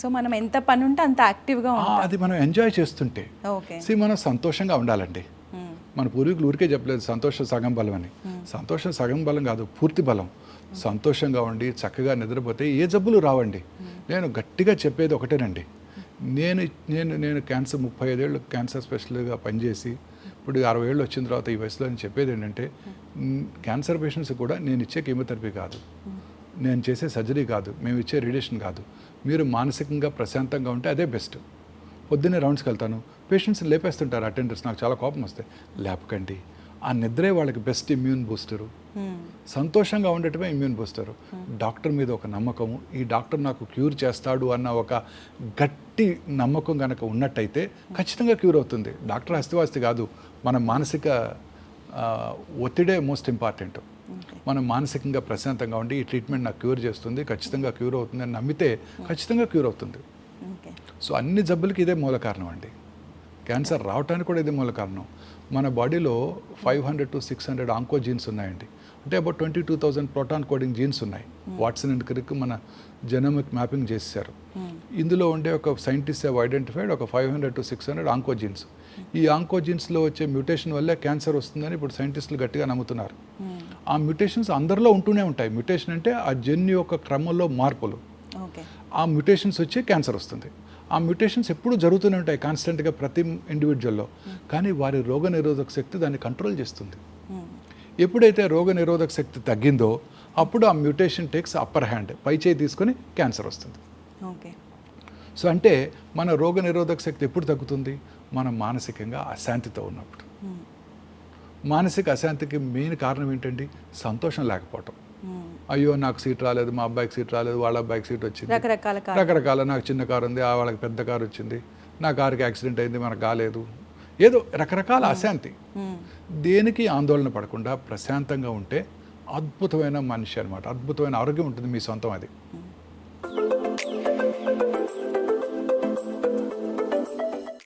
So మనం ఎంత పని ఉంటే అంత యాక్టివ్గా ఉంటాం. అది మనం ఎంజాయ్ చేస్తుంటే మనం సంతోషంగా ఉండాలండి. మన పూర్వీకులు ఊరికే చెప్పలేదు సంతోషం సగం బలం అని. సంతోషం సగం బలం కాదు, పూర్తి బలం. సంతోషంగా ఉండి చక్కగా నిద్రపోతే ఏ జబ్బులు రావండి. నేను గట్టిగా చెప్పేది ఒకటేనండి, నేను క్యాన్సర్ 35 ఏళ్ళు క్యాన్సర్ స్పెషల్గా పనిచేసి ఇప్పుడు 60 ఏళ్ళు వచ్చిన తర్వాత ఈ వయసులో నేను చెప్పేది ఏంటంటే, క్యాన్సర్ పేషెంట్స్ కూడా నేను ఇచ్చే కీమోథెరపీ కాదు, నేను చేసే సర్జరీ కాదు, మేము ఇచ్చే రేడియేషన్ కాదు, మీరు మానసికంగా ప్రశాంతంగా ఉంటే అదే బెస్ట్. పొద్దున్నే రౌండ్స్కి వెళ్తాను, పేషెంట్స్ లేపేస్తుంటారు అటెండర్స్, నాకు చాలా కోపం వస్తాయి. లేపకండి, ఆ నిద్రే వాళ్ళకి బెస్ట్ ఇమ్యూన్ బూస్టరు. సంతోషంగా ఉండటమే ఇమ్యూన్ బూస్టరు. డాక్టర్ మీద ఒక నమ్మకము, ఈ డాక్టర్ నాకు క్యూర్ చేస్తాడు అన్న ఒక గట్టి నమ్మకం కనుక ఉన్నట్టయితే ఖచ్చితంగా క్యూర్ అవుతుంది. డాక్టర్ హస్తివాస్తి కాదు, మన మానసిక ఒత్తిడే మోస్ట్ ఇంపార్టెంట్. మనం మానసికంగా ప్రశాంతంగా ఉండి ఈ ట్రీట్మెంట్ నాకు క్యూర్ చేస్తుంది, ఖచ్చితంగా క్యూర్ అవుతుంది అని నమ్మితే ఖచ్చితంగా క్యూర్ అవుతుంది. సో అన్ని జబ్బులకి ఇదే మూల కారణం అండి. క్యాన్సర్ రావడానికి కూడా ఇదే మూల కారణం. మన బాడీలో 500 to 600 ఆంకో జీన్స్ ఉన్నాయండి. అంటే అబౌట్ 22,000 ప్రోటాన్ కోడింగ్ జీన్స్ ఉన్నాయి. వాట్సన్ అండ్ క్రిక్ మన జెనోమిక్ మ్యాపింగ్ చేశారు. ఇందులో ఉండే ఒక సైంటిస్ట్ హ్యావ్ ఐడెంటిఫైడ్ ఒక 500 to 600 ఆంకో జీన్స్. ఈ ఆంకో జీన్స్లో వచ్చే మ్యూటేషన్ వల్లే క్యాన్సర్ వస్తుందని ఇప్పుడు సైంటిస్టులు గట్టిగా నమ్ముతున్నారు. ఆ మ్యూటేషన్స్ అందరిలో ఉంటూనే ఉంటాయి. మ్యూటేషన్ అంటే ఆ జన్యు యొక్క క్రమంలో మార్పులు. ఆ మ్యూటేషన్స్ వచ్చి క్యాన్సర్ వస్తుంది. ఆ మ్యూటేషన్స్ ఎప్పుడు జరుగుతూనే ఉంటాయి కాన్స్టెంట్గా ప్రతి ఇండివిజువల్లో. కానీ వారి రోగనిరోధక శక్తి దాన్ని కంట్రోల్ చేస్తుంది. ఎప్పుడైతే రోగనిరోధక శక్తి తగ్గిందో అప్పుడు ఆ మ్యూటేషన్ టేక్స్ అప్పర్ హ్యాండ్, పై చేయి తీసుకొని క్యాన్సర్ వస్తుంది. సో అంటే మన రోగనిరోధక శక్తి ఎప్పుడు తగ్గుతుంది? మనం మానసికంగా అశాంతితో ఉన్నప్పుడు. మానసిక అశాంతికి మెయిన్ కారణం ఏంటండి? సంతోషం లేకపోవటం. అయ్యో నాకు సీట్ రాలేదు, మా అబ్బాయికి సీట్ రాలేదు, వాళ్ళ అబ్బాయికి సీట్ వచ్చింది, రకరకాల. నాకు చిన్న కారు ఉంది, వాళ్ళకి పెద్ద కారు వచ్చింది, నా కారుకి యాక్సిడెంట్ అయింది, మనకు కాలేదు, ఏదో రకరకాల అశాంతి. దేనికి ఆందోళన పడకుండా ప్రశాంతంగా ఉంటే అద్భుతమైన మనిషి అనమాట, అద్భుతమైన ఆరోగ్యం ఉంటుంది మీ సొంతం అది.